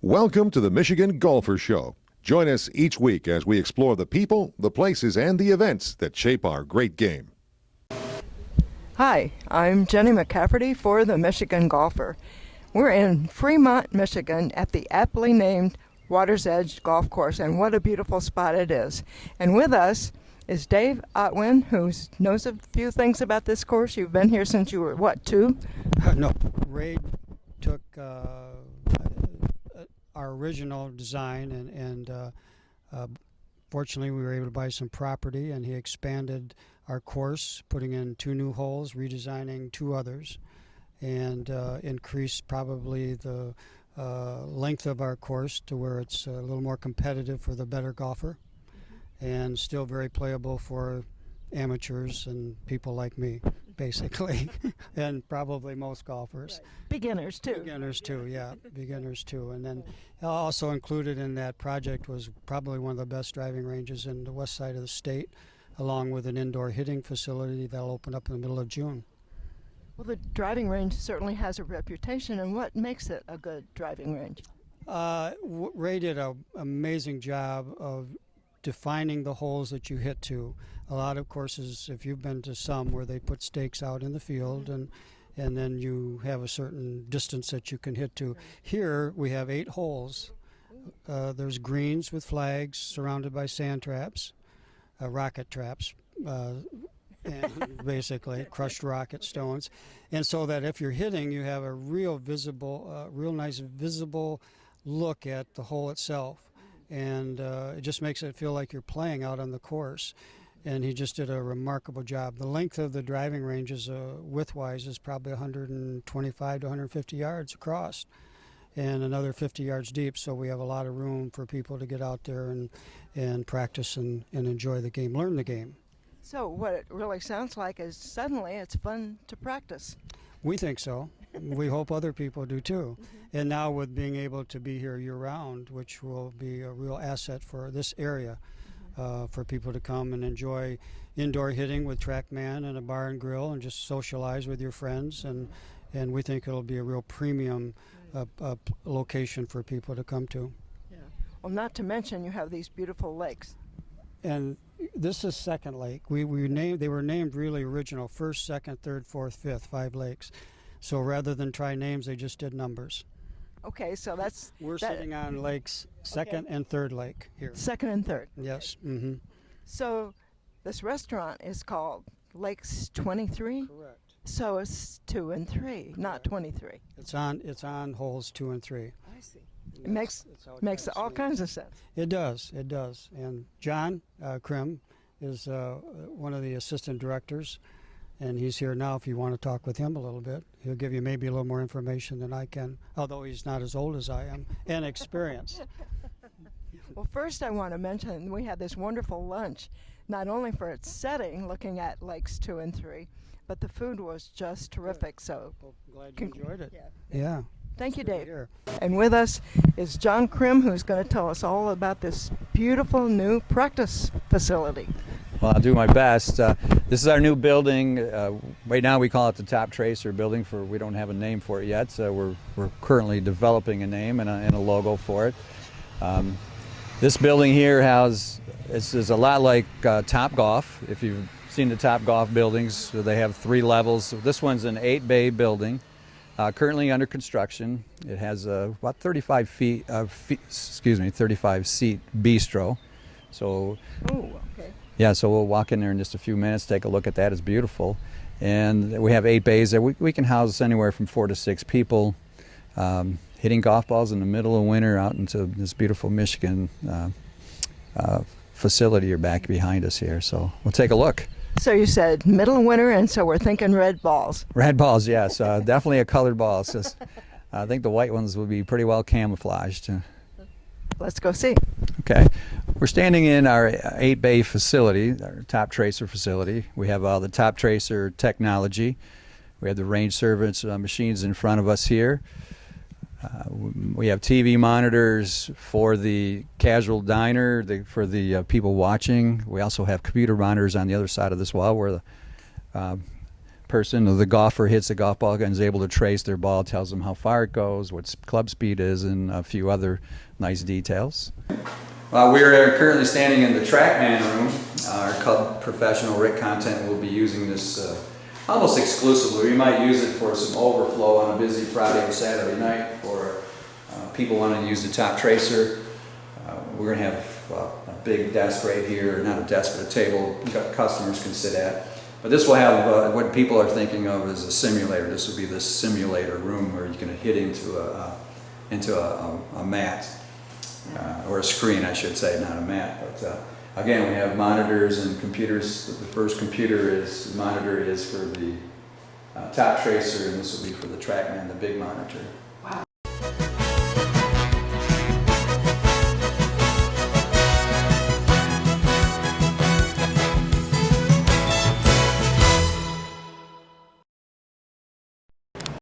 Welcome to the Michigan Golfer Show. Join us each week as we explore the people, the places, and the events that shape our great game. Hi, I'm Jennie McCafferty for the Michigan Golfer. We're in Fremont, Michigan at the aptly named Water's Edge Golf Course, and what a beautiful spot it is. And with us is Dave Otwin, who knows a few things about this course. You've been here since you were, what, 2? No, Ray took our original design and fortunately we were able to buy some property, and he expanded our course, putting in 2 new holes, redesigning 2 others, and increased probably the length of our course to where it's a little more competitive for the better golfer, and still very playable for amateurs and people like me, basically, and probably most golfers. Right. Beginners too. Beginners too, yeah, beginners too. And then also included in that project was probably one of the best driving ranges in the west side of the state, along with an indoor hitting facility that'll open up in the middle of June. Well, the driving range certainly has a reputation, and what makes it a good driving range? Ray did an amazing job of defining the holes that you hit to. A lot of courses, if you've been to some, where they put stakes out in the field and then you have a certain distance that you can hit to. Here we have 8 holes. There's greens with flags surrounded by sand traps, rocket traps, and basically crushed rocket stones, and so that if you're hitting, you have a real nice visible look at the hole itself, and it just makes it feel like you're playing out on the course. And he just did a remarkable job. The length of the driving range is width-wise is probably 125 to 150 yards across, and another 50 yards deep. So we have a lot of room for people to get out there and practice and enjoy the game, learn the game. So what it really sounds like is suddenly it's fun to practice. We think so. We hope other people do too. And now with being able to be here year-round, which will be a real asset for this area, for people to come and enjoy indoor hitting with Trackman and a bar and grill and just socialize with your friends. And we think it'll be a real premium location for people to come to. Yeah. Well, not to mention you have these beautiful lakes. And this is Second Lake. They were named really original: first, second, third, fourth, fifth, 5 lakes. So rather than try names, they just did numbers. Okay, so we're sitting on lakes second and third lake here. Second and third. Yes. Okay. So this restaurant is called Lakes 23. Correct. So it's 2 and 3, not 23. It's on holes 2 and 3. I see. It makes all kinds of sense. It does. And John Krim is one of the assistant directors, and he's here now if you want to talk with him a little bit. He'll give you maybe a little more information than I can, although he's not as old as I am, and experienced. Well, first I want to mention we had this wonderful lunch, not only for its setting, looking at Lakes 2 and 3, but the food was just terrific. So well, glad you enjoyed it. Yeah. Thank you, Dave. And with us is John Krim, who's going to tell us all about this beautiful new practice facility. Well, I'll do my best. This is our new building. Right now we call it the Top Tracer building. We don't have a name for it yet, so we're currently developing a name and a logo for it. This building here is a lot like Top Golf. If you've seen the Top Golf buildings, so they have 3 levels. This one's an 8-bay building, currently under construction. It has about 35 seat bistro. So. Oh, okay. Yeah, so we'll walk in there in just a few minutes, take a look at that. It's beautiful. And we have 8 bays there. We can house anywhere from 4 to 6 people hitting golf balls in the middle of winter out into this beautiful Michigan facility here back behind us here. So we'll take a look. So you said middle of winter, and so we're thinking red balls. Red balls, yes. Definitely a colored ball. I think the white ones will be pretty well camouflaged. Let's go see. Okay. We're standing in our 8-bay facility, our Top Tracer facility. We have all the Top Tracer technology. We have the range service machines in front of us here. We have TV monitors for the casual diner, for the people watching. We also have computer monitors on the other side of this wall where the person or the golfer hits a golf ball and is able to trace their ball, tells them how far it goes, what club speed is, and a few other nice details. We are currently standing in the Trackman Room. Our club professional Rick Content will be using this almost exclusively. We might use it for some overflow on a busy Friday or Saturday night for people wanting to use the top tracer. We're going to have a big desk right here, not a desk but a table customers can sit at. But this will have what people are thinking of as a simulator. This will be the simulator room where you can hit into a mat. Or a screen, I should say, not a mat. But again, we have monitors and computers. The first monitor is for the top tracer, and this will be for the Trackman, the big monitor.